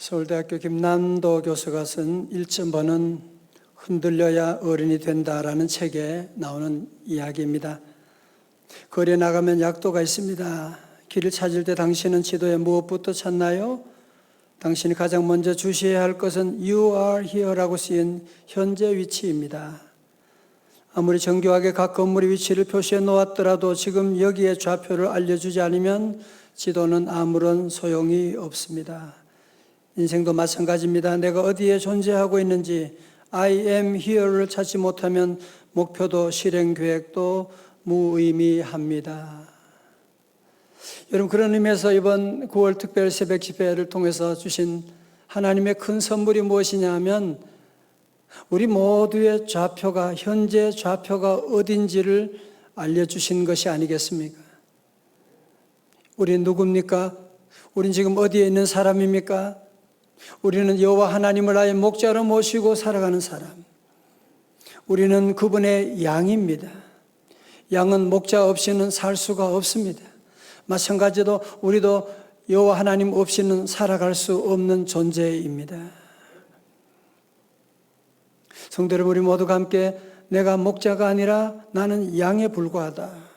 서울대학교 김남도 교수가 쓴 1.5는 흔들려야 어른이 된다라는 책에 나오는 이야기입니다. 거리에 나가면 약도가 있습니다. 길을 찾을 때 당신은 지도에 무엇부터 찾나요? 당신이 가장 먼저 주시해야 할 것은 You are here라고 쓰인 현재 위치입니다. 아무리 정교하게 각 건물의 위치를 표시해 놓았더라도 지금 여기에 좌표를 알려주지 않으면 지도는 아무런 소용이 없습니다. 인생도 마찬가지입니다. 내가 어디에 존재하고 있는지 I am here를 찾지 못하면 목표도 실행 계획도 무의미합니다. 여러분, 그런 의미에서 이번 9월 특별 새벽 집회를 통해서 주신 하나님의 큰 선물이 무엇이냐 하면 우리 모두의 좌표가, 현재 좌표가 어딘지를 알려주신 것이 아니겠습니까? 우린 누굽니까? 우린 지금 어디에 있는 사람입니까? 우리는 여호와 하나님을 나의 목자로 모시고 살아가는 사람. 우리는 그분의 양입니다. 양은 목자 없이는 살 수가 없습니다. 마찬가지로 우리도 여호와 하나님 없이는 살아갈 수 없는 존재입니다. 성도 여러분, 우리 모두가 함께 내가 목자가 아니라 나는 양에 불과하다.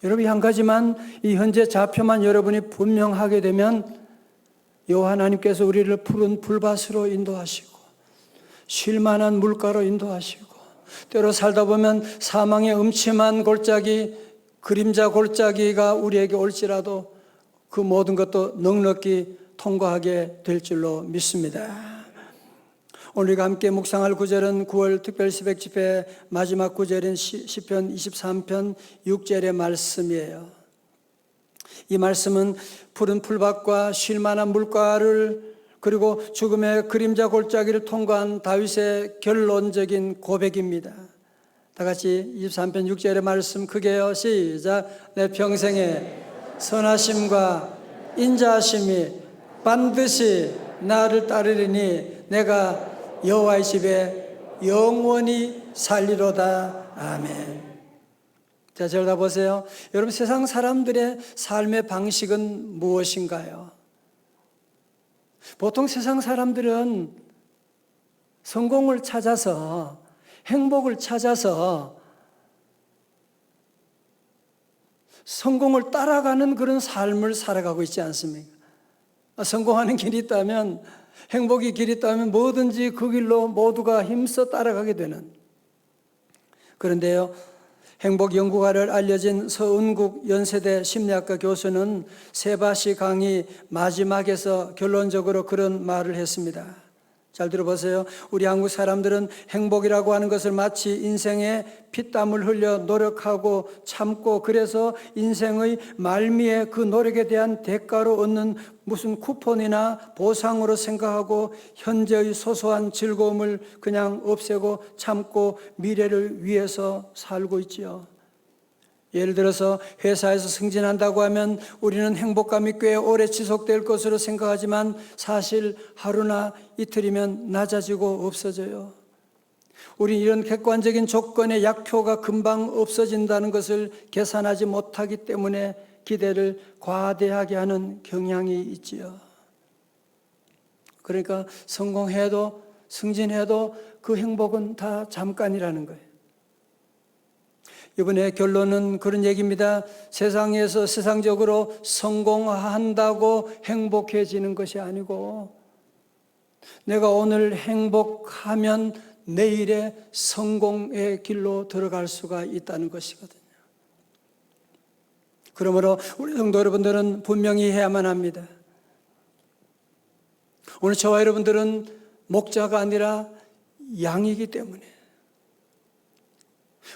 여러분, 한 가지만, 이 현재 좌표만 여러분이 분명하게 되면 여호와 하나님께서 우리를 푸른 풀밭으로 인도하시고 쉴 만한 물가로 인도하시고 때로 살다 보면 사망의 음침한 골짜기, 그림자 골짜기가 우리에게 올지라도 그 모든 것도 넉넉히 통과하게 될 줄로 믿습니다. 오늘 우리가 함께 묵상할 구절은 9월 특별 새벽 집회 마지막 구절인 시편 23편 6절의 말씀이에요. 이 말씀은 푸른 풀밭과 쉴 만한 물가를 그리고 죽음의 그림자 골짜기를 통과한 다윗의 결론적인 고백입니다. 다 같이 23편 6절의 말씀 크게요. 시작. 내 평생에 선하심과 인자하심이 반드시 나를 따르리니 내가 여호와의 집에 영원히 살리로다. 아멘. 자, 저를 다 보세요. 여러분, 세상 사람들의 삶의 방식은 무엇인가요? 보통 세상 사람들은 성공을 찾아서, 행복을 찾아서 성공을 따라가는 그런 삶을 살아가고 있지 않습니까? 성공하는 길이 있다면, 행복의 길이 있다면 뭐든지 그 길로 모두가 힘써 따라가게 되는. 그런데요, 행복 연구가를 알려진 서은국 연세대 심리학과 교수는 세바시 강의 마지막에서 결론적으로 그런 말을 했습니다. 잘 들어보세요. 우리 한국 사람들은 행복이라고 하는 것을 마치 인생에 피땀을 흘려 노력하고 참고 그래서 인생의 말미에 그 노력에 대한 대가로 얻는 무슨 쿠폰이나 보상으로 생각하고 현재의 소소한 즐거움을 그냥 없애고 참고 미래를 위해서 살고 있지요. 예를 들어서 회사에서 승진한다고 하면 우리는 행복감이 꽤 오래 지속될 것으로 생각하지만 사실 하루나 이틀이면 낮아지고 없어져요. 우리 이런 객관적인 조건의 약표가 금방 없어진다는 것을 계산하지 못하기 때문에 기대를 과대하게 하는 경향이 있지요. 그러니까 성공해도 승진해도 그 행복은 다 잠깐이라는 거예요. 이번에 결론은 그런 얘기입니다. 세상에서 세상적으로 성공한다고 행복해지는 것이 아니고 내가 오늘 행복하면 내일의 성공의 길로 들어갈 수가 있다는 것이거든요. 그러므로 우리 성도 여러분들은 분명히 해야만 합니다. 오늘 저와 여러분들은 목자가 아니라 양이기 때문에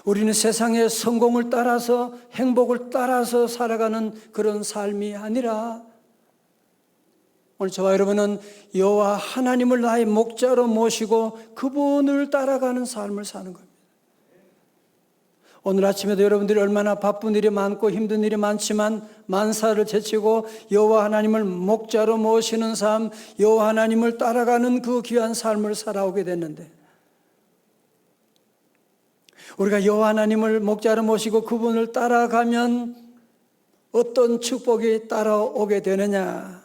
우리는 세상의 성공을 따라서 행복을 따라서 살아가는 그런 삶이 아니라 오늘 저와 여러분은 여호와 하나님을 나의 목자로 모시고 그분을 따라가는 삶을 사는 겁니다. 오늘 아침에도 여러분들이 얼마나 바쁜 일이 많고 힘든 일이 많지만 만사를 제치고 여호와 하나님을 목자로 모시는 삶, 여호와 하나님을 따라가는 그 귀한 삶을 살아오게 됐는데 우리가 여호와 하나님을 목자로 모시고 그분을 따라가면 어떤 축복이 따라오게 되느냐?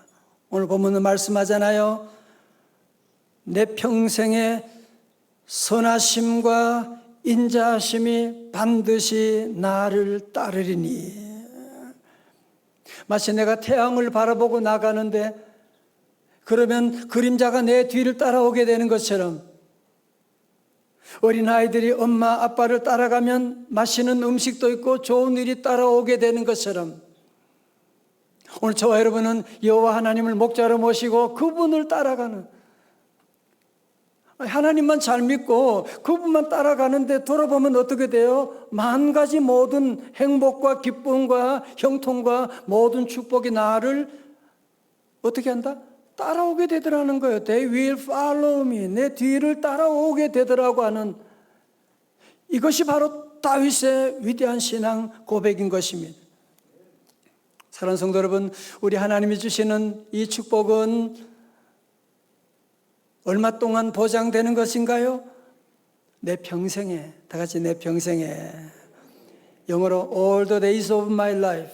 오늘 본문은 말씀하잖아요. 내 평생의 선하심과 인자하심이 반드시 나를 따르리니. 마치 내가 태양을 바라보고 나가는데 그러면 그림자가 내 뒤를 따라오게 되는 것처럼, 어린아이들이 엄마 아빠를 따라가면 맛있는 음식도 있고 좋은 일이 따라오게 되는 것처럼, 오늘 저와 여러분은 여호와 하나님을 목자로 모시고 그분을 따라가는, 하나님만 잘 믿고 그분만 따라가는데 돌아보면 어떻게 돼요? 만 가지 모든 행복과 기쁨과 형통과 모든 축복이 나를 어떻게 한다? 따라오게 되더라는 거예요. They will follow me. 내 뒤를 따라오게 되더라고 하는, 이것이 바로 다윗의 위대한 신앙 고백인 것입니다. 사랑하는 성도 여러분, 우리 하나님이 주시는 이 축복은 얼마 동안 보장되는 것인가요? 내 평생에, 다 같이 내 평생에. 영어로 all the days of my life.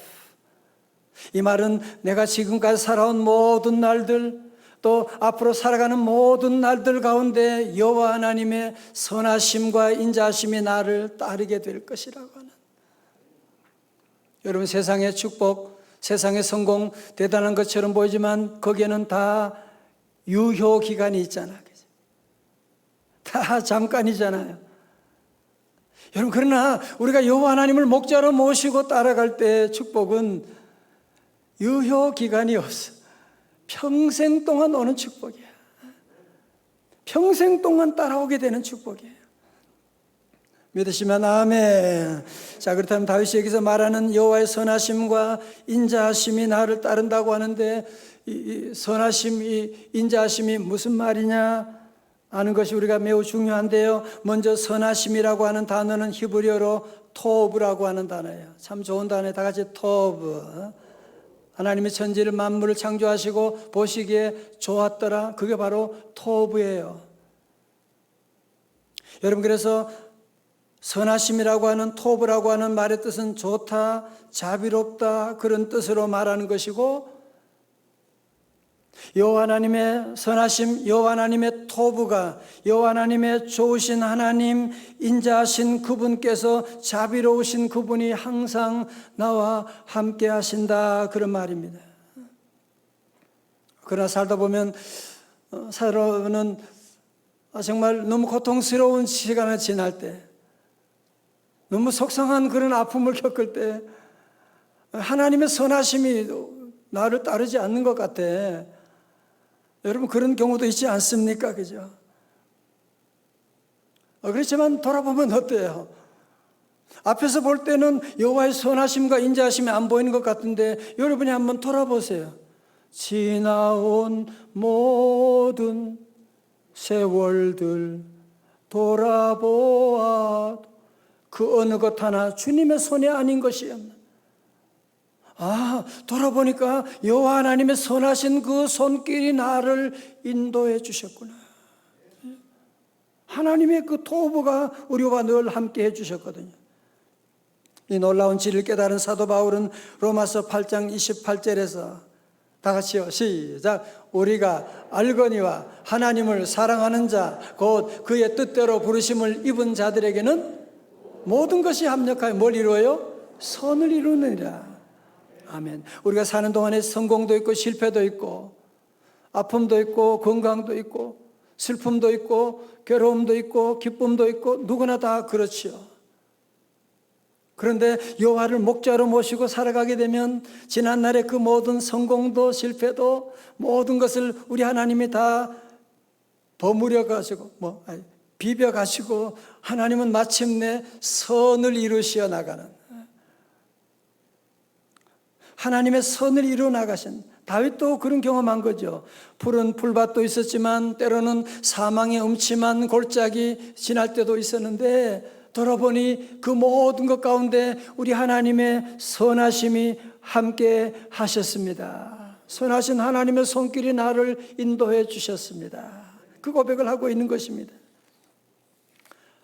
이 말은 내가 지금까지 살아온 모든 날들, 또 앞으로 살아가는 모든 날들 가운데 여호와 하나님의 선하심과 인자하심이 나를 따르게 될 것이라고 하는. 여러분, 세상의 축복, 세상의 성공 대단한 것처럼 보이지만 거기에는 다 유효 기간이 있잖아요. 다 잠깐이잖아요. 여러분, 그러나 우리가 여호와 하나님을 목자로 모시고 따라갈 때 축복은 유효 기간이 없어. 평생 동안 오는 축복이야. 평생 동안 따라오게 되는 축복이에요. 믿으시면 아멘. 자, 그렇다면 다윗이 여기서 말하는 여호와의 선하심과 인자하심이 나를 따른다고 하는데, 이 선하심, 이 인자하심이 무슨 말이냐 아는 것이 우리가 매우 중요한데요. 먼저 선하심이라고 하는 단어는 히브리어로 토브라고 하는 단어예요. 참 좋은 단어예요. 다 같이 토브. 하나님이 천지를 만물을 창조하시고 보시기에 좋았더라. 그게 바로 토브예요. 여러분, 그래서 선하심이라고 하는 토브라고 하는 말의 뜻은 좋다, 자비롭다, 그런 뜻으로 말하는 것이고, 여호와 하나님의 선하심, 여호와 하나님의 토브가, 여호와 하나님의 좋으신 하나님, 인자하신 그분께서, 자비로우신 그분이 항상 나와 함께 하신다, 그런 말입니다. 그러나 살다 보면 살아오는 정말 너무 고통스러운 시간을 지날 때, 너무 속상한 그런 아픔을 겪을 때 하나님의 선하심이 나를 따르지 않는 것 같아. 여러분, 그런 경우도 있지 않습니까? 그죠? 그렇지만 돌아보면 어때요? 앞에서 볼 때는 여호와의 선하심과 인자하심이 안 보이는 것 같은데, 여러분이 한번 돌아보세요. 지나온 모든 세월들 돌아보아 그 어느 것 하나 주님의 손이 아닌 것이 없나. 돌아보니까 여호와 하나님의 선하신 그 손길이 나를 인도해 주셨구나. 하나님의 그 토부가 우리와 늘 함께 해 주셨거든요. 이 놀라운 진리를 깨달은 사도 바울은 로마서 8장 28절에서 다 같이요, 시작. 우리가 알거니와 하나님을 사랑하는 자 곧 그의 뜻대로 부르심을 입은 자들에게는 모든 것이 합력하여 뭘 이루어요? 선을 이루느니라. 아멘. 우리가 사는 동안에 성공도 있고 실패도 있고 아픔도 있고 건강도 있고 슬픔도 있고 괴로움도 있고 기쁨도 있고 누구나 다 그렇지요. 그런데 여호와를 목자로 모시고 살아가게 되면 지난날의 그 모든 성공도 실패도 모든 것을 우리 하나님이 다 버무려 가지고 비벼 가시고 하나님은 마침내 선을 이루시어 나가는, 하나님의 선을 이루어 나가신, 다윗도 그런 경험한 거죠. 푸른 풀밭도 있었지만 때로는 사망의 음침한 골짜기 지날 때도 있었는데, 돌아보니 그 모든 것 가운데 우리 하나님의 선하심이 함께 하셨습니다. 선하신 하나님의 손길이 나를 인도해 주셨습니다. 그 고백을 하고 있는 것입니다.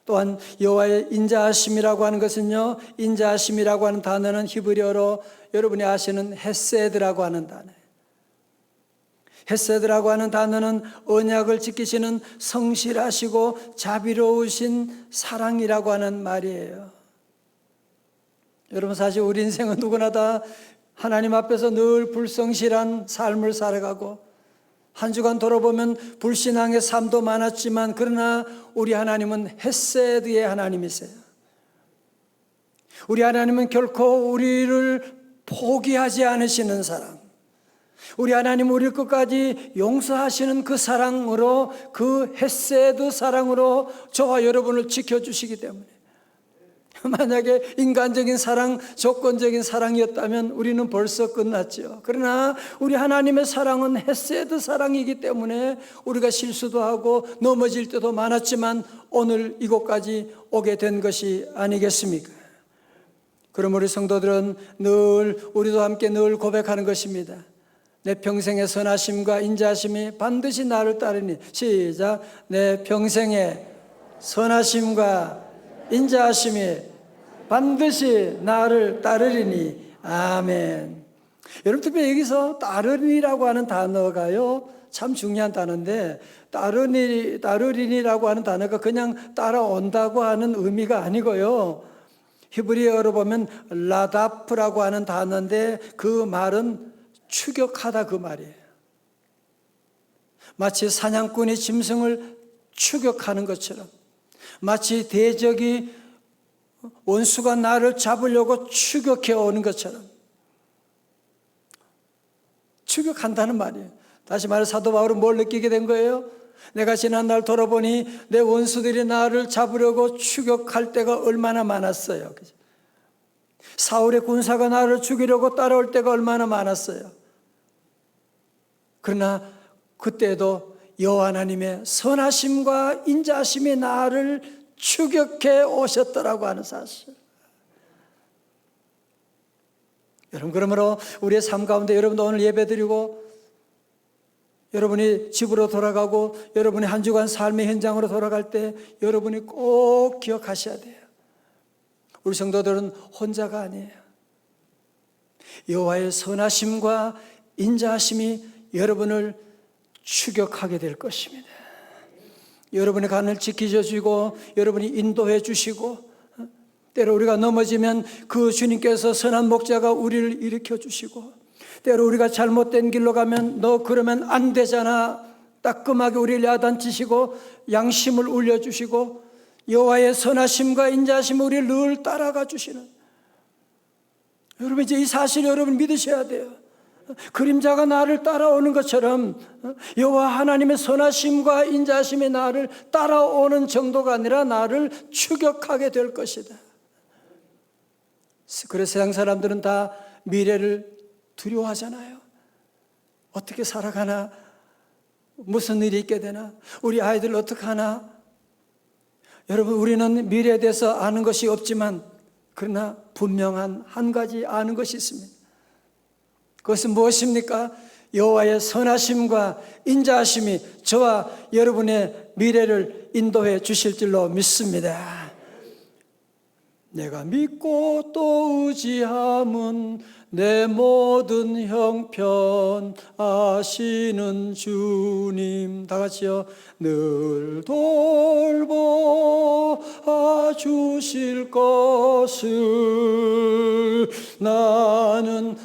또한 여호와의 인자하심이라고 하는 것은요, 인자하심이라고 하는 단어는 히브리어로 여러분이 아시는 헤세드라고 하는 단어예요. 헤세드라고 하는 단어는 언약을 지키시는 성실하시고 자비로우신 사랑이라고 하는 말이에요. 여러분, 사실 우리 인생은 누구나 다 하나님 앞에서 늘 불성실한 삶을 살아가고 한 주간 돌아보면 불신앙의 삶도 많았지만, 그러나 우리 하나님은 헤세드의 하나님이세요. 우리 하나님은 결코 우리를 포기하지 않으시는 사랑, 우리 하나님 우리를 끝까지 용서하시는 그 사랑으로, 그 헤세드 사랑으로 저와 여러분을 지켜주시기 때문에, 만약에 인간적인 사랑, 조건적인 사랑이었다면 우리는 벌써 끝났죠. 그러나 우리 하나님의 사랑은 헤세드 사랑이기 때문에 우리가 실수도 하고 넘어질 때도 많았지만 오늘 이곳까지 오게 된 것이 아니겠습니까? 그럼 우리 성도들은 늘, 우리도 함께 늘 고백하는 것입니다. 내 평생의 선하심과 인자하심이 반드시 나를 따르니. 시작. 내 평생의 선하심과 인자하심이 반드시 나를 따르리니. 아멘. 여러분, 특별히 여기서 따르리라고 하는 단어가요, 참 중요한 단어인데, 따르리니라고 하는 단어가 그냥 따라온다고 하는 의미가 아니고요, 히브리어로 보면 라다프라고 하는 단어인데, 그 말은 추격하다, 그 말이에요. 마치 사냥꾼이 짐승을 추격하는 것처럼, 마치 대적이 원수가 나를 잡으려고 추격해 오는 것처럼 추격한다는 말이에요. 다시 말해, 사도 바울은 뭘 느끼게 된 거예요? 내가 지난날 돌아보니 내 원수들이 나를 잡으려고 추격할 때가 얼마나 많았어요. 사울의 군사가 나를 죽이려고 따라올 때가 얼마나 많았어요. 그러나 그때도 여호와 하나님의 선하심과 인자하심이 나를 추격해 오셨더라고 하는 사실. 여러분, 그러므로 우리의 삶 가운데, 여러분도 오늘 예배드리고 여러분이 집으로 돌아가고 여러분이 한 주간 삶의 현장으로 돌아갈 때 여러분이 꼭 기억하셔야 돼요. 우리 성도들은 혼자가 아니에요. 여호와의 선하심과 인자하심이 여러분을 추격하게 될 것입니다. 여러분의 간을 지키셔주시고 여러분이 인도해 주시고, 때로 우리가 넘어지면 그 주님께서 선한 목자가 우리를 일으켜 주시고, 때로 우리가 잘못된 길로 가면 너 그러면 안 되잖아 따끔하게 우리를 야단치시고 양심을 울려주시고, 여호와의 선하심과 인자하심을 우리를 늘 따라가 주시는, 여러분 이제 이 사실 여러분 믿으셔야 돼요. 그림자가 나를 따라오는 것처럼 여호와 하나님의 선하심과 인자하심이 나를 따라오는 정도가 아니라 나를 추격하게 될 것이다. 그래서 세상 사람들은 다 미래를 두려워하잖아요. 어떻게 살아가나? 무슨 일이 있게 되나? 우리 아이들 어떻게 하나? 여러분, 우리는 미래에 대해서 아는 것이 없지만 그러나 분명한 한 가지 아는 것이 있습니다. 그것은 무엇입니까? 여호와의 선하심과 인자하심이 저와 여러분의 미래를 인도해 주실 줄로 믿습니다. 내가 믿고 또 의지함은 내 모든 형편 아시는 주님. 다 같이요. 늘 돌보아 주실 것을 나는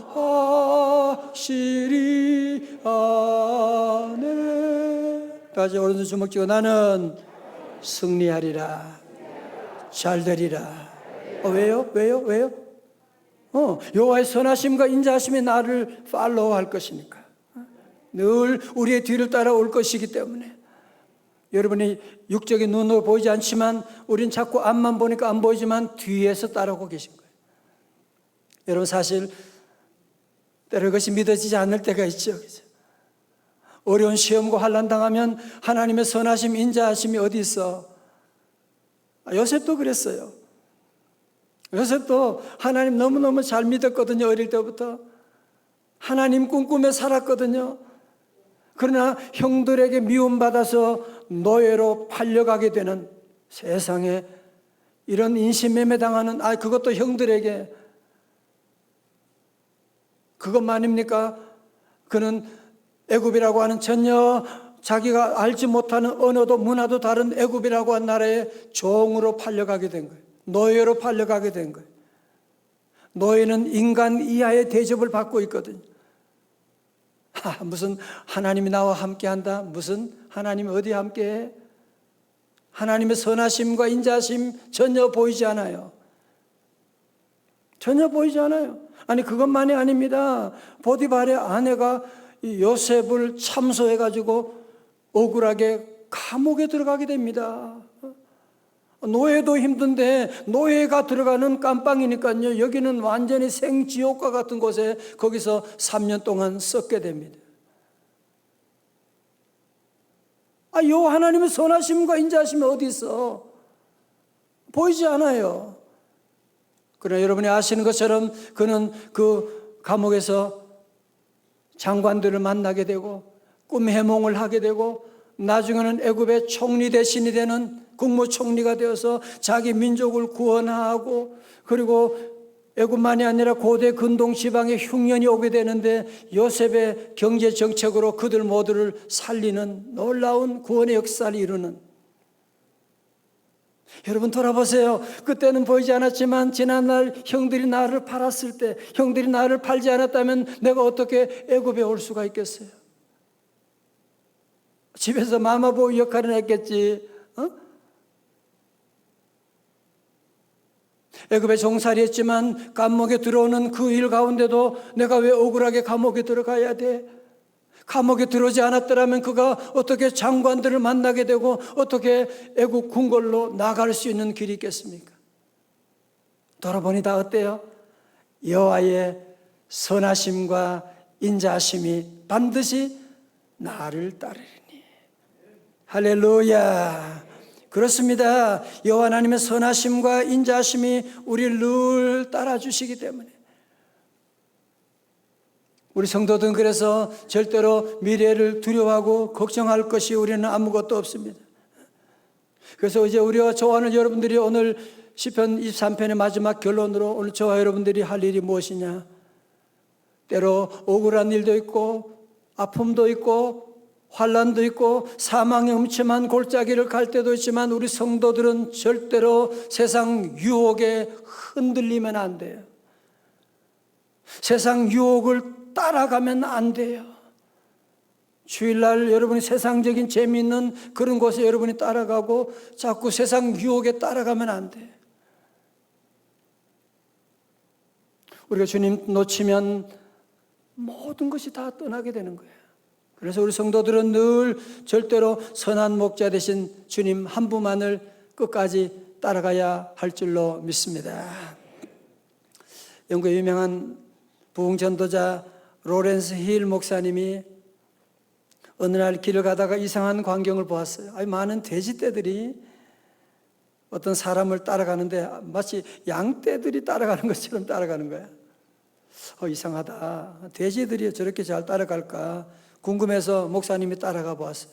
확실히 아네. 다 같이 오른손 주먹 쥐고 나는 승리하리라. 잘 되리라. 왜요? 여호와의 선하심과 인자하심이 나를 팔로우할 것이니까. 늘 우리의 뒤를 따라올 것이기 때문에. 여러분이 육적인 눈으로 보이지 않지만 우린 자꾸 앞만 보니까 안 보이지만 뒤에서 따라오고 계신 거예요. 여러분, 사실 때로 그것이 믿어지지 않을 때가 있죠. 그죠? 어려운 시험과 환난 당하면 하나님의 선하심, 인자하심이 어디 있어? 요셉도 그랬어요. 요셉도 하나님 너무너무 잘 믿었거든요. 어릴 때부터 하나님 꿈꾸며 살았거든요. 그러나 형들에게 미움받아서 노예로 팔려가게 되는, 세상에 이런 인신매매 당하는, 그것도 형들에게. 그것만입니까? 그는 애굽이라고 하는 전혀 자기가 알지 못하는 언어도 문화도 다른 애굽이라고 한 나라에 종으로 팔려가게 된 거예요. 노예로 팔려가게 된 거예요. 노예는 인간 이하의 대접을 받고 있거든요. 무슨 하나님이 나와 함께한다? 무슨 하나님이 어디 함께해? 하나님의 선하심과 인자심 전혀 보이지 않아요. 전혀 보이지 않아요. 아니 그것만이 아닙니다. 보디발의 아내가 이 요셉을 참소해가지고 억울하게 감옥에 들어가게 됩니다. 노예도 힘든데 노예가 들어가는 깜빵이니까요. 여기는 완전히 생지옥과 같은 곳에 거기서 3년 동안 썩게 됩니다. 요 하나님의 선하심과 인자하심이 어디 있어? 보이지 않아요. 그러나 여러분이 아시는 것처럼 그는 그 감옥에서 장관들을 만나게 되고 꿈 해몽을 하게 되고 나중에는 애굽의 총리 대신이 되는 국무총리가 되어서 자기 민족을 구원하고 그리고 애굽만이 아니라 고대 근동 지방에 흉년이 오게 되는데 요셉의 경제 정책으로 그들 모두를 살리는 놀라운 구원의 역사를 이루는, 여러분 돌아보세요. 그때는 보이지 않았지만 지난날 형들이 나를 팔았을 때, 형들이 나를 팔지 않았다면 내가 어떻게 애굽에 올 수가 있겠어요? 집에서 마마보이 역할을 했겠지. 애굽에 종살이 했지만 감옥에 들어오는 그 일 가운데도 내가 왜 억울하게 감옥에 들어가야 돼? 감옥에 들어오지 않았더라면 그가 어떻게 장관들을 만나게 되고 어떻게 애국 궁궐로 나갈 수 있는 길이 있겠습니까? 돌아보니 다 어때요? 여호와의 선하심과 인자하심이 반드시 나를 따르리니. 할렐루야. 그렇습니다. 여호와 하나님의 선하심과 인자하심이 우리를 늘 따라주시기 때문에 우리 성도들은 그래서 절대로 미래를 두려워하고 걱정할 것이 우리는 아무것도 없습니다. 그래서 이제 우리와 저와는 여러분들이 오늘 시편 23편의 마지막 결론으로 오늘 저와 여러분들이 할 일이 무엇이냐? 때로 억울한 일도 있고 아픔도 있고 환난도 있고 사망의 음침한 골짜기를 갈 때도 있지만 우리 성도들은 절대로 세상 유혹에 흔들리면 안 돼요. 세상 유혹을 따라가면 안 돼요. 주일날 여러분이 세상적인 재미있는 그런 곳에 여러분이 따라가고 자꾸 세상 유혹에 따라가면 안 돼요. 우리가 주님 놓치면 모든 것이 다 떠나게 되는 거예요. 그래서 우리 성도들은 늘 절대로 선한 목자 되신 주님 한 분만을 끝까지 따라가야 할 줄로 믿습니다. 영국의 유명한 부흥전도자 로렌스 힐 목사님이 어느 날 길을 가다가 이상한 광경을 보았어요. 많은 돼지떼들이 어떤 사람을 따라가는데 마치 양떼들이 따라가는 것처럼 따라가는 거야. 이상하다. 돼지들이 저렇게 잘 따라갈까 궁금해서 목사님이 따라가 보았어요.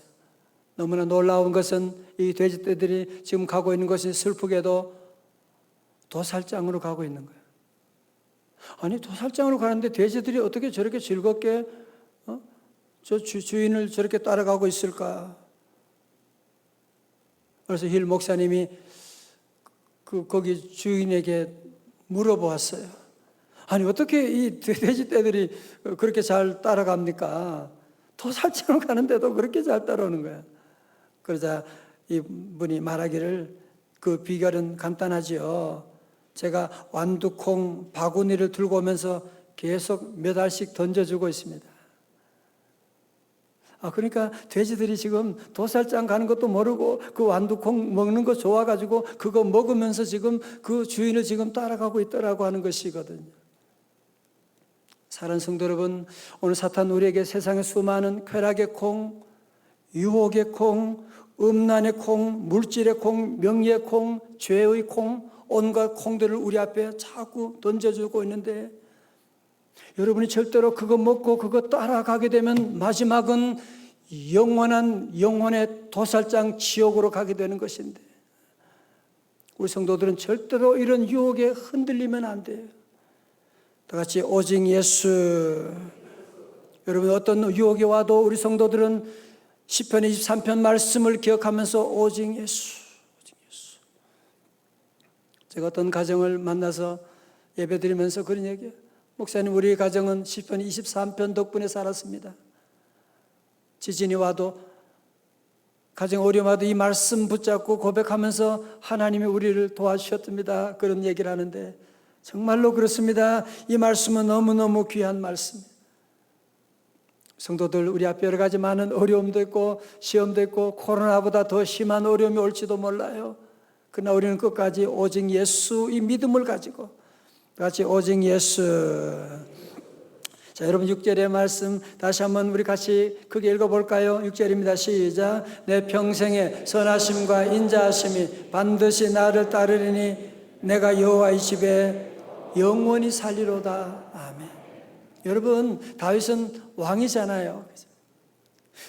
너무나 놀라운 것은 이 돼지떼들이 지금 가고 있는 것이 슬프게도 도살장으로 가고 있는 거예요. 아니 도살장으로 가는데 돼지들이 어떻게 저렇게 즐겁게 저 주인을 저렇게 따라가고 있을까? 그래서 힐 목사님이 거기 주인에게 물어보았어요. 아니 어떻게 이 돼지떼들이 그렇게 잘 따라갑니까? 도살장으로 가는데도 그렇게 잘 따라오는 거야. 그러자 이분이 말하기를 그 비결은 간단하지요. 제가 완두콩 바구니를 들고 오면서 계속 몇 알씩 던져주고 있습니다. 그러니까 돼지들이 지금 도살장 가는 것도 모르고 그 완두콩 먹는 거 좋아가지고 그거 먹으면서 지금 그 주인을 지금 따라가고 있더라고 하는 것이거든요. 사랑하는 성도 여러분, 오늘 사탄 우리에게 세상의 수많은 쾌락의 콩, 유혹의 콩, 음란의 콩, 물질의 콩, 명예의 콩, 죄의 콩, 온갖 콩들을 우리 앞에 자꾸 던져주고 있는데 여러분이 절대로 그거 먹고 그거 따라가게 되면 마지막은 영혼의 도살장 지옥으로 가게 되는 것인데 우리 성도들은 절대로 이런 유혹에 흔들리면 안 돼요. 다 같이 오직 예수, 여러분, 어떤 유혹이 와도 우리 성도들은 시편 23편 말씀을 기억하면서 오직 예수, 오직 예수. 제가 어떤 가정을 만나서 예배드리면서 그런 얘기예요. 목사님, 우리 가정은 시편 23편 덕분에 살았습니다. 지진이 와도, 가정 어려움 와도 이 말씀 붙잡고 고백하면서 하나님이 우리를 도와주셨답니다. 그런 얘기를 하는데 정말로 그렇습니다. 이 말씀은 너무너무 귀한 말씀이에요. 성도들, 우리 앞에 여러 가지 많은 어려움도 있고 시험도 있고 코로나보다 더 심한 어려움이 올지도 몰라요. 그러나 우리는 끝까지 오직 예수, 이 믿음을 가지고 같이 오직 예수. 자, 여러분 6절의 말씀 다시 한번 우리 같이 크게 읽어볼까요? 6절입니다. 시작. 내 평생의 선하심과 인자하심이 반드시 나를 따르리니 내가 여호와의 집에 영원히 살리로다. 아멘. 여러분, 다윗은 왕이잖아요.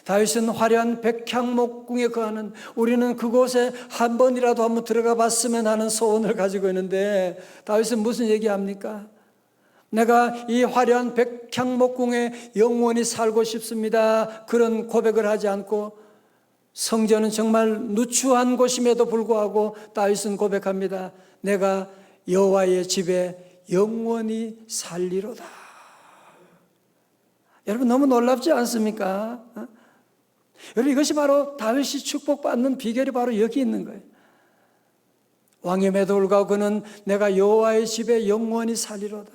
다윗은 화려한 백향목궁에 거하는, 우리는 그곳에 한 번이라도 한번 들어가 봤으면 하는 소원을 가지고 있는데 다윗은 무슨 얘기합니까? 내가 이 화려한 백향목궁에 영원히 살고 싶습니다. 그런 고백을 하지 않고 성전은 정말 누추한 곳임에도 불구하고 다윗은 고백합니다. 내가 여호와의 집에 영원히 살리로다. 여러분, 너무 놀랍지 않습니까? 여러분, 이것이 바로 다윗이 축복받는 비결이 바로 여기 있는 거예요. 왕임에도 불구하고 그는 내가 여호와의 집에 영원히 살리로다.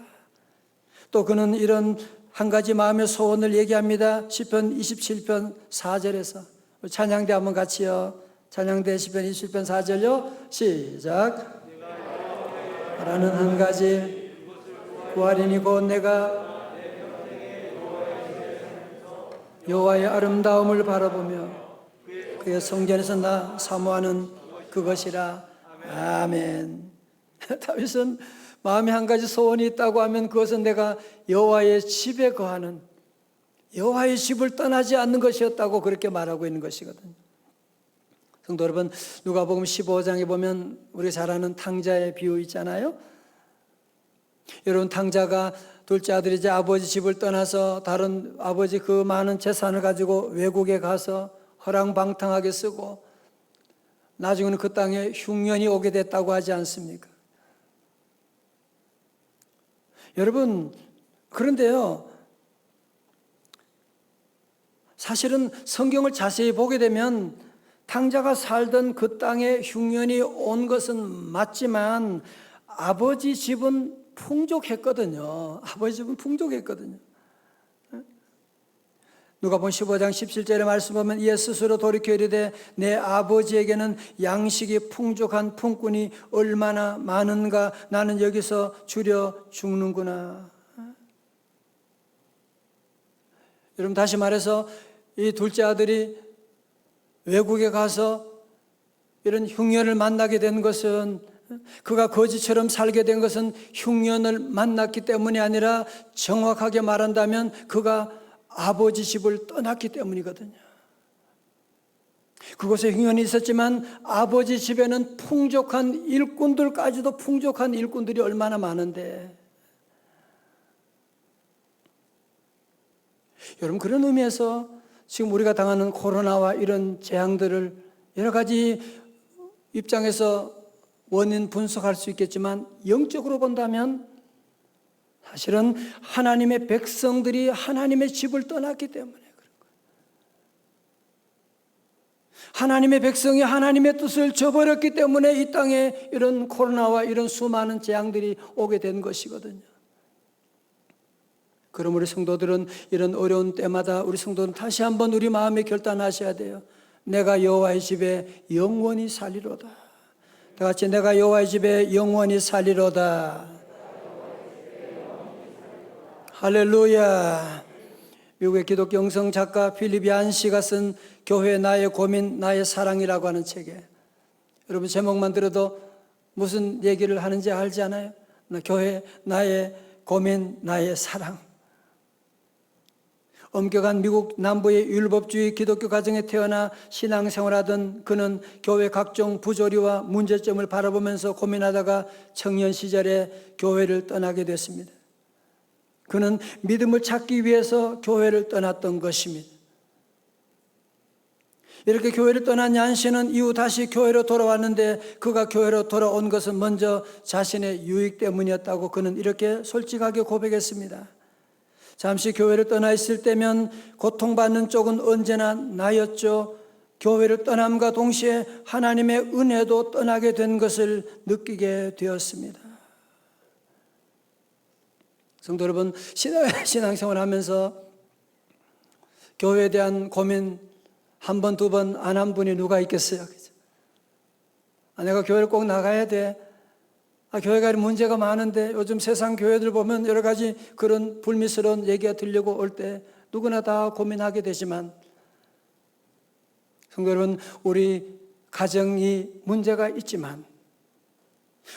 또 그는 이런 한 가지 마음의 소원을 얘기합니다. 시편 27편 4절에서 찬양대 한번 같이요. 찬양대 시편 27편 4절요. 시작. 바라는 한 가지 구하리니 곧 내가 여호와의 아름다움을 바라보며 그의 성전에서 나 사모하는 그것이라. 아멘. 다윗은 마음에 한 가지 소원이 있다고 하면 그것은 내가 여호와의 집에 거하는, 여호와의 집을 떠나지 않는 것이었다고 그렇게 말하고 있는 것이거든요. 성도 여러분, 누가복음 15장에 보면 우리가 잘 아는 탕자의 비유 있잖아요. 여러분, 탕자가 둘째 아들이 이제 아버지 집을 떠나서 다른 아버지 그 많은 재산을 가지고 외국에 가서 허랑방탕하게 쓰고 나중에는 그 땅에 흉년이 오게 됐다고 하지 않습니까? 여러분, 그런데요, 사실은 성경을 자세히 보게 되면 탕자가 살던 그 땅에 흉년이 온 것은 맞지만 아버지 집은 풍족했거든요. 아버지 집은 풍족했거든요. 누가복음 15장 17절의 말씀 보면 이에 스스로 돌이켜 이르되 내 아버지에게는 양식이 풍족한 품꾼이 얼마나 많은가, 나는 여기서 줄여 죽는구나. 여러분, 다시 말해서 이 둘째 아들이 외국에 가서 이런 흉년을 만나게 된 것은, 그가 거지처럼 살게 된 것은 흉년을 만났기 때문이 아니라 정확하게 말한다면 그가 아버지 집을 떠났기 때문이거든요. 그곳에 흉년이 있었지만 아버지 집에는 풍족한 일꾼들까지도, 풍족한 일꾼들이 얼마나 많은데, 여러분, 그런 의미에서 지금 우리가 당하는 코로나와 이런 재앙들을 여러 가지 입장에서 원인 분석할 수 있겠지만 영적으로 본다면 사실은 하나님의 백성들이 하나님의 집을 떠났기 때문에 그런 거예요. 하나님의 백성이 하나님의 뜻을 저버렸기 때문에 이 땅에 이런 코로나와 이런 수많은 재앙들이 오게 된 것이거든요. 그럼 우리 성도들은 이런 어려운 때마다 우리 성도는 다시 한번 우리 마음에 결단하셔야 돼요. 내가 여호와의 집에 영원히 살리로다. 다 같이 내가 여호와의 집에 영원히 살리로다. 할렐루야. 미국의 기독교 영성 작가 필립 얀시가 쓴 교회 나의 고민 나의 사랑이라고 하는 책에, 여러분 제목만 들어도 무슨 얘기를 하는지 알지 않아요? 교회 나의 고민 나의 사랑. 엄격한 미국 남부의 율법주의 기독교 가정에 태어나 신앙생활하던 그는 교회 각종 부조리와 문제점을 바라보면서 고민하다가 청년 시절에 교회를 떠나게 됐습니다. 그는 믿음을 찾기 위해서 교회를 떠났던 것입니다. 이렇게 교회를 떠난 얀 씨는 이후 다시 교회로 돌아왔는데 그가 교회로 돌아온 것은 먼저 자신의 유익 때문이었다고 그는 이렇게 솔직하게 고백했습니다. 잠시 교회를 떠나 있을 때면 고통받는 쪽은 언제나 나였죠. 교회를 떠남과 동시에 하나님의 은혜도 떠나게 된 것을 느끼게 되었습니다. 성도 여러분, 신앙생활 하면서 교회에 대한 고민 한 번, 두 번 안 한 분이 누가 있겠어요? 그죠? 내가 교회를 꼭 나가야 돼. 교회가 문제가 많은데 요즘 세상 교회들 보면 여러 가지 그런 불미스러운 얘기가 들려고 올 때 누구나 다 고민하게 되지만 성도 여러분, 우리 가정이 문제가 있지만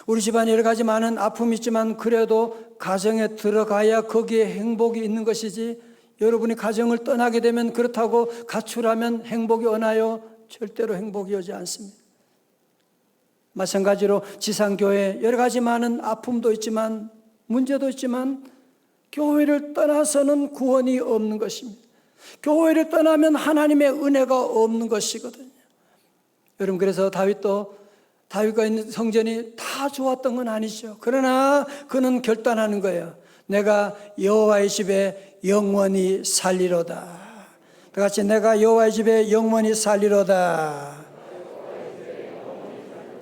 우리 집안에 여러 가지 많은 아픔이 있지만 그래도 가정에 들어가야 거기에 행복이 있는 것이지 여러분이 가정을 떠나게 되면 그렇다고 가출하면 행복이 오나요? 절대로 행복이 오지 않습니다. 마찬가지로 지상교회 여러 가지 많은 아픔도 있지만 문제도 있지만 교회를 떠나서는 구원이 없는 것입니다. 교회를 떠나면 하나님의 은혜가 없는 것이거든요. 여러분, 그래서 다윗과 있는 성전이 다 좋았던 건 아니죠. 그러나 그는 결단하는 거예요. 내가 여호와의 집에 영원히 살리로다. 다 같이 내가 여호와의 집에 영원히 살리로다.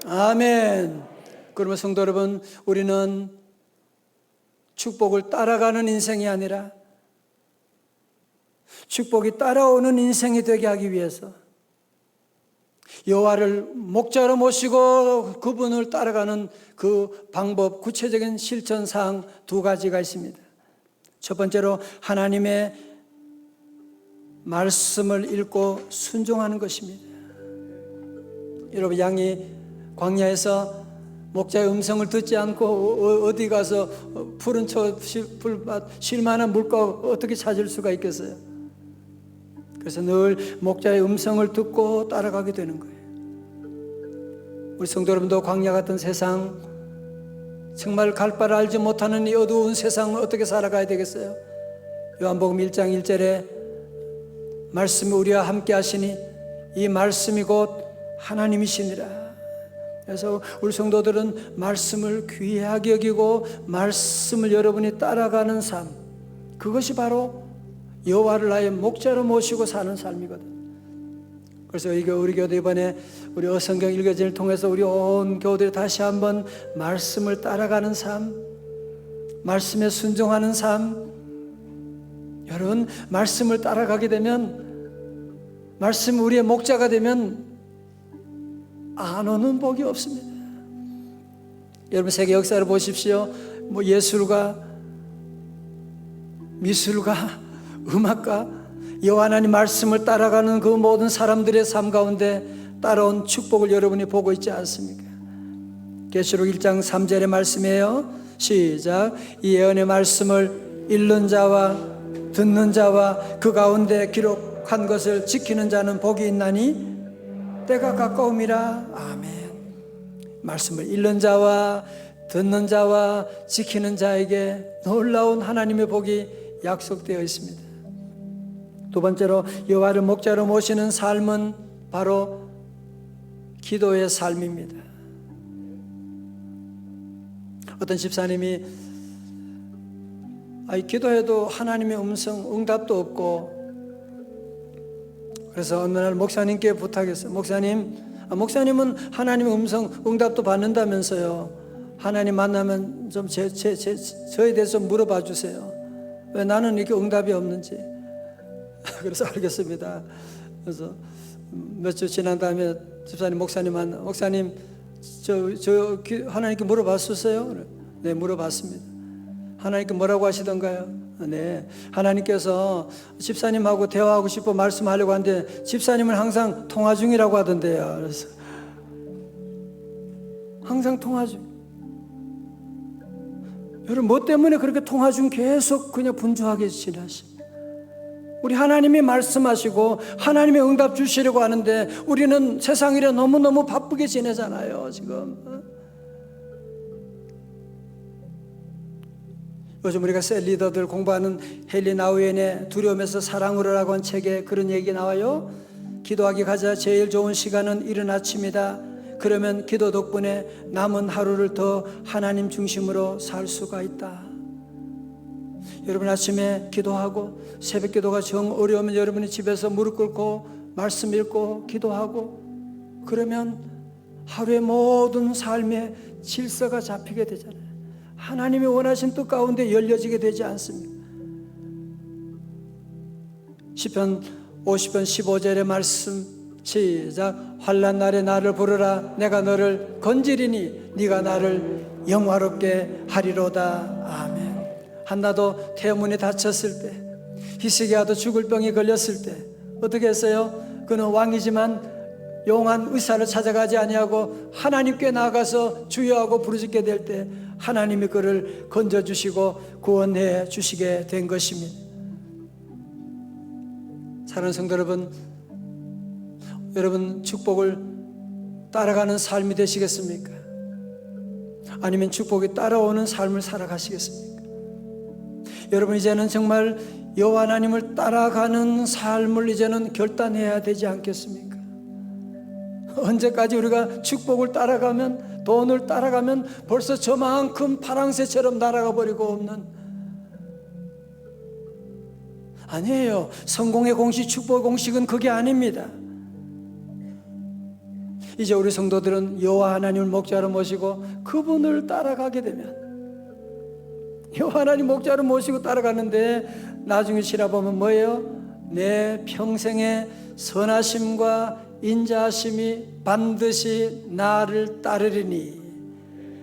아멘. 그러면 성도 여러분, 우리는 축복을 따라가는 인생이 아니라 축복이 따라오는 인생이 되게 하기 위해서 여호와를 목자로 모시고 그분을 따라가는 그 방법, 구체적인 실천사항 두 가지가 있습니다. 첫 번째로 하나님의 말씀을 읽고 순종하는 것입니다. 여러분, 양이 광야에서 목자의 음성을 듣지 않고 어디 가서 푸른 풀밭 쉴 만한 물가 어떻게 찾을 수가 있겠어요? 그래서 늘 목자의 음성을 듣고 따라가게 되는 거예요. 우리 성도 여러분도 광야 같은 세상, 정말 갈 바를 알지 못하는 이 어두운 세상을 어떻게 살아가야 되겠어요? 요한복음 1장 1절에 말씀이 우리와 함께 하시니 이 말씀이 곧 하나님이시니라. 그래서 우리 성도들은 말씀을 귀하게 여기고 말씀을 여러분이 따라가는 삶, 그것이 바로 여호와를 나의 목자로 모시고 사는 삶이거든. 그래서 이게 우리 교도 이번에 우리 성경 읽어진을 통해서 우리 온 교우들이 다시 한번 말씀을 따라가는 삶, 말씀에 순종하는 삶. 여러분, 말씀을 따라가게 되면, 말씀이 우리의 목자가 되면 안 오는 복이 없습니다. 여러분, 세계 역사를 보십시오. 예술가, 미술가, 음악가, 여호와 하나님 말씀을 따라가는 그 모든 사람들의 삶 가운데 따라온 축복을 여러분이 보고 있지 않습니까? 계시록 1장 3절의 말씀이에요. 시작. 이 예언의 말씀을 읽는 자와 듣는 자와 그 가운데 기록한 것을 지키는 자는 복이 있나니 때가 가까움이라. 아멘. 말씀을 읽는 자와 듣는 자와 지키는 자에게 놀라운 하나님의 복이 약속되어 있습니다. 두 번째로 여호와를 목자로 모시는 삶은 바로 기도의 삶입니다. 어떤 집사님이 기도해도 하나님의 음성 응답도 없고, 그래서 어느 날 목사님께 부탁했어요. 목사님은 하나님의 음성 응답도 받는다면서요. 하나님 만나면 좀 저에 대해서 물어봐 주세요. 왜 나는 이렇게 응답이 없는지. 그래서 알겠습니다. 그래서 몇 주 지난 다음에 집사님 목사님 하나님께 물어봤었어요? 네, 물어봤습니다. 하나님께 뭐라고 하시던가요? 네, 하나님께서 집사님하고 대화하고 싶어 말씀하려고 하는데 집사님은 항상 통화 중이라고 하던데요. 그래서 항상 통화 중. 여러분, 뭐 때문에 그렇게 통화 중 계속 그냥 분주하게 지나시? 우리 하나님이 말씀하시고 하나님의 응답 주시려고 하는데 우리는 세상 일에 너무너무 바쁘게 지내잖아요, 지금. 요즘 우리가 셀 리더들 공부하는 헨리 나우엔의 두려움에서 사랑으로 라고 한 책에 그런 얘기 나와요. 기도하기 가자 제일 좋은 시간은 이른 아침이다. 그러면 기도 덕분에 남은 하루를 더 하나님 중심으로 살 수가 있다. 여러분 아침에 기도하고 새벽 기도가 정 어려우면 여러분이 집에서 무릎 꿇고 말씀 읽고 기도하고 그러면 하루의 모든 삶의 질서가 잡히게 되잖아요. 하나님이 원하신 뜻 가운데 열려지게 되지 않습니까? 시편 50편 15절의 말씀 시작. 환난 날에 나를 부르라. 내가 너를 건지리니 네가 나를 영화롭게 하리로다. 아멘. 한나도 태문이 다쳤을 때, 히스기야도 죽을 병이 걸렸을 때 어떻게 했어요? 그는 왕이지만 용한 의사를 찾아가지 아니하고 하나님께 나아가서 주여하고 부르짖게 될 때 하나님이 그를 건져주시고 구원해 주시게 된 것입니다. 사랑하는 성도 여러분 축복을 따라가는 삶이 되시겠습니까? 아니면 축복이 따라오는 삶을 살아가시겠습니까? 여러분 이제는 정말 여호와 하나님을 따라가는 삶을 이제는 결단해야 되지 않겠습니까? 언제까지 우리가 축복을 따라가면, 돈을 따라가면 벌써 저만큼 파랑새처럼 날아가 버리고 없는, 아니에요. 성공의 공식, 축복의 공식은 그게 아닙니다. 이제 우리 성도들은 여호와 하나님을 목자로 모시고 그분을 따라가게 되면, 여호와 하나님 목자로 모시고 따라가는데 나중에 지나보면 뭐예요? 내 평생의 선하심과 인자하심이 반드시 나를 따르리니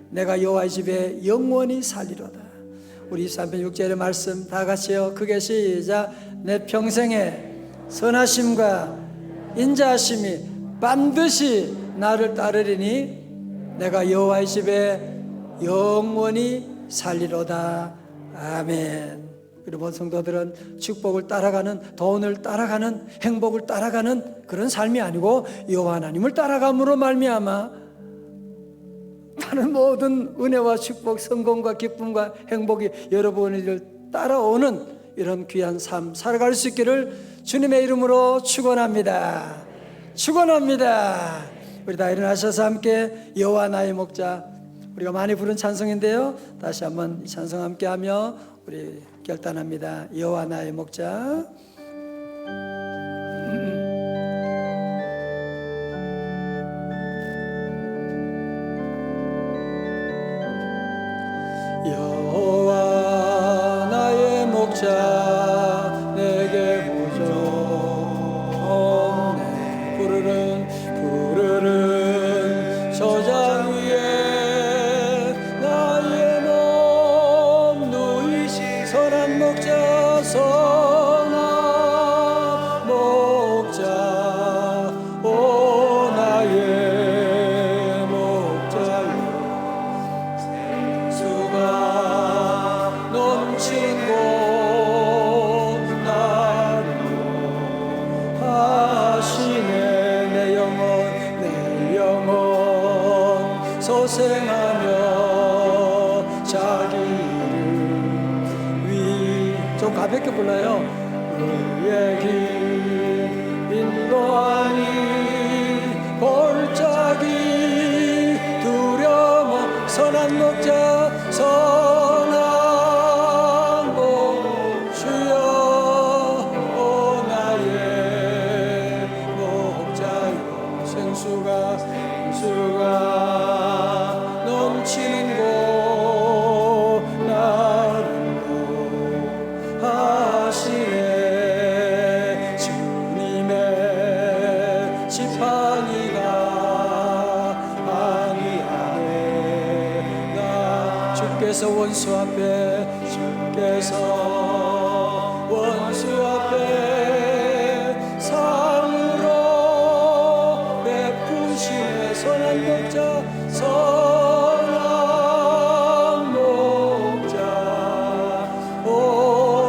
내가 여호와의 집에 영원히 살리로다. 우리 23편 6절의 말씀 다 같이요. 크게 시작. 내 평생의 선하심과 인자하심이 반드시 나를 따르리니 내가 여호와의 집에 영원히 살리로다. 아멘. 그리고 모든 성도들은 축복을 따라가는, 돈을 따라가는, 행복을 따라가는 그런 삶이 아니고 여호와 하나님을 따라감으로 말미암아 다른 모든 은혜와 축복, 성공과 기쁨과 행복이 여러분을 따라오는 이런 귀한 삶 살아갈 수 있기를 주님의 이름으로 축원합니다. 축원합니다. 우리 다 일어나셔서 함께 여호와 나의 목자, 우리가 많이 부른 찬송인데요, 다시 한번 이 찬송 함께 하며 우리 결단합니다. 여호와 나의 목자. 여호와 나의 목자 내게 부족 없네. 푸르른 저장 위에 나의 몸 누이시 선한 목자 선한 목자 오 나의 목자여 수가 넘친 곳 나를 하시네. 내 영혼 소생하며 자기 이름 위 좀 가볍게 불러요. 그의 길 인도하니 골짜기 두려워 선한 목자 선한 목주여 오 나의 목자여 생수가 넘치는 곳 나를 하시네. 주님의 지팡이가 아니하네. 나 주께서 원수 앞에 상으로 베푸시네. 선한 목자 선한 목자 오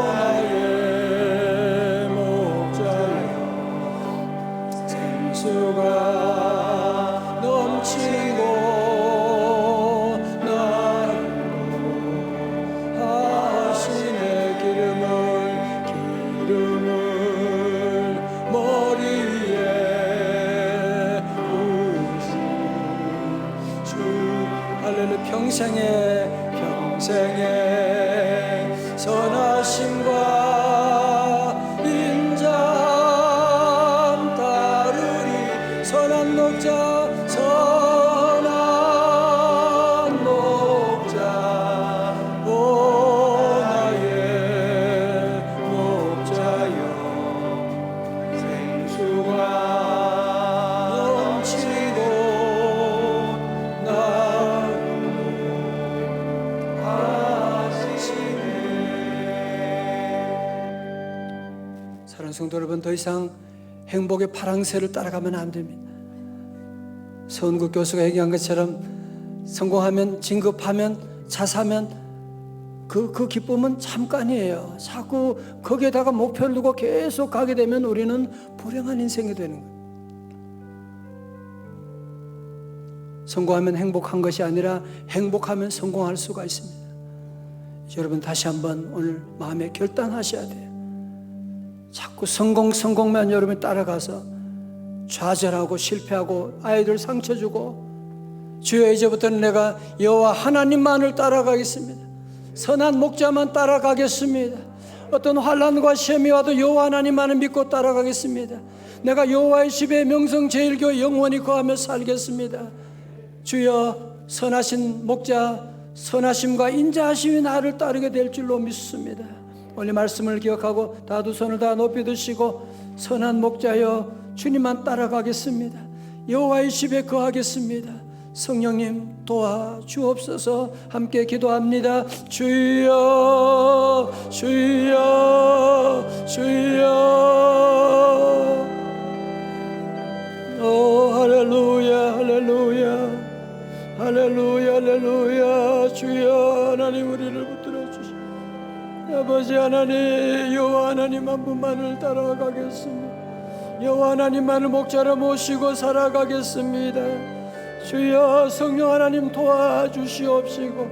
나의 목자여 생수가 넘치는 곳 나를 평생에 선하심과 인자 따르리. 선한 목자 오 나의 목자여, 생수가 넘치고 사랑하는 성도 여러분, 더 이상 행복의 파랑새를 따라가면 안 됩니다. 서은국 교수가 얘기한 것처럼 성공하면, 진급하면, 자사면 그 기쁨은 잠깐이에요. 자꾸 거기에다가 목표를 두고 계속 가게 되면 우리는 불행한 인생이 되는 거예요. 성공하면 행복한 것이 아니라 행복하면 성공할 수가 있습니다. 여러분, 다시 한번 오늘 마음에 결단하셔야 돼요. 자꾸 성공만 여러분이 따라가서 좌절하고 실패하고 아이들 상처 주고, 주여 이제부터는 내가 여호와 하나님만을 따라가겠습니다. 선한 목자만 따라가겠습니다. 어떤 환난과 시험이 와도 여호와 하나님만을 믿고 따라가겠습니다. 내가 여호와의 집에 명성제일교회 영원히 거하며 살겠습니다. 주여, 선하신 목자, 선하심과 인자하심이 나를 따르게 될 줄로 믿습니다. 오늘 말씀을 기억하고 다 두 손을 다 높이 드시고, 선한 목자여 주님만 따라가겠습니다. 여호와의 집에 거하겠습니다. 성령님 도와주옵소서. 함께 기도합니다. 주여 주여 주여. 오 할렐루야 할렐루야 할렐루야 할렐루야. 주여 하나님, 우리를 붙들어 주시오. 아버지 하나님, 여호와 하나님 한 분만을 따라가겠습니다. 여호와 하나님만을 목자로 모시고 살아가겠습니다. 주여, 성령 하나님 도와주시옵시고,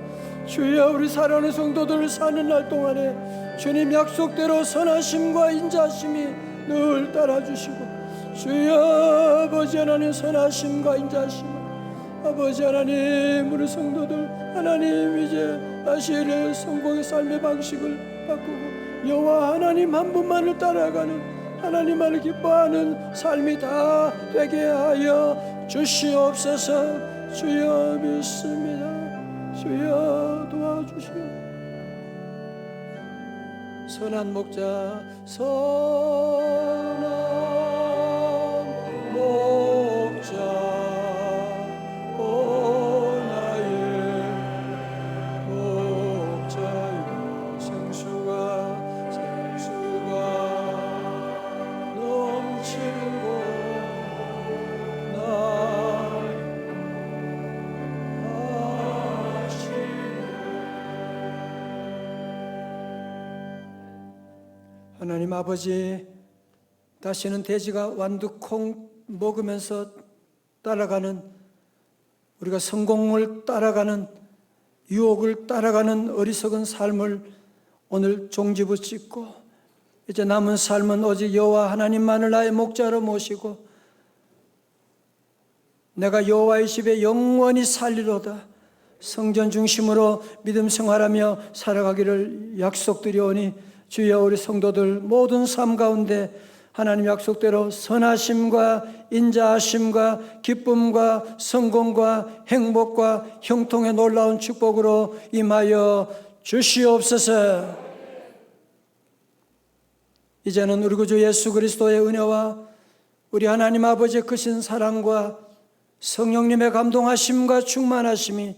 주여, 우리 사랑하는 성도들 사는 날 동안에 주님 약속대로 선하심과 인자심이 늘 따라주시고, 주여 아버지 하나님 선하심과 인자심, 아버지 하나님 우리 성도들 하나님 이제 다시 성공의 삶의 방식을 바꾸고 여호와 하나님 한 분만을 따라가는, 하나님만을 기뻐하는 삶이 다 되게 하여 주시옵소서. 주여 믿습니다. 주여 도와주시오. 선한 목자, 선한 목자, 오 나의 목자여, 생수가 넘치고 하나님 아버지, 다시는 돼지가 완두콩 먹으면서 따라가는, 우리가 성공을 따라가는, 유혹을 따라가는 어리석은 삶을 오늘 종지부짓고, 이제 남은 삶은 오직 여호와 하나님만을 나의 목자로 모시고 내가 여호와의 집에 영원히 살리로다 성전 중심으로 믿음 생활하며 살아가기를 약속드리오니, 주여 우리 성도들 모든 삶 가운데 하나님 약속대로 선하심과 인자하심과 기쁨과 성공과 행복과 형통의 놀라운 축복으로 임하여 주시옵소서. 이제는 우리 구주 예수 그리스도의 은혜와 우리 하나님 아버지의 크신 사랑과 성령님의 감동하심과 충만하심이,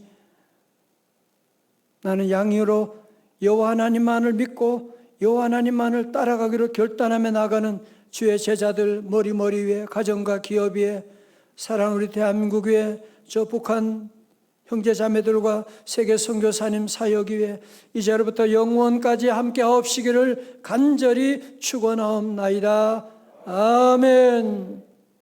나는 양이로 여호와 하나님만을 믿고 여호와 하나님만을 따라가기로 결단하며 나가는 주의 제자들 머리 위에, 가정과 기업 위에, 사랑 우리 대한민국 위에, 저 북한 형제 자매들과 세계 선교사님 사역 위에 이제로부터 영원까지 함께 하옵시기를 간절히 축원하옵나이다. 아멘.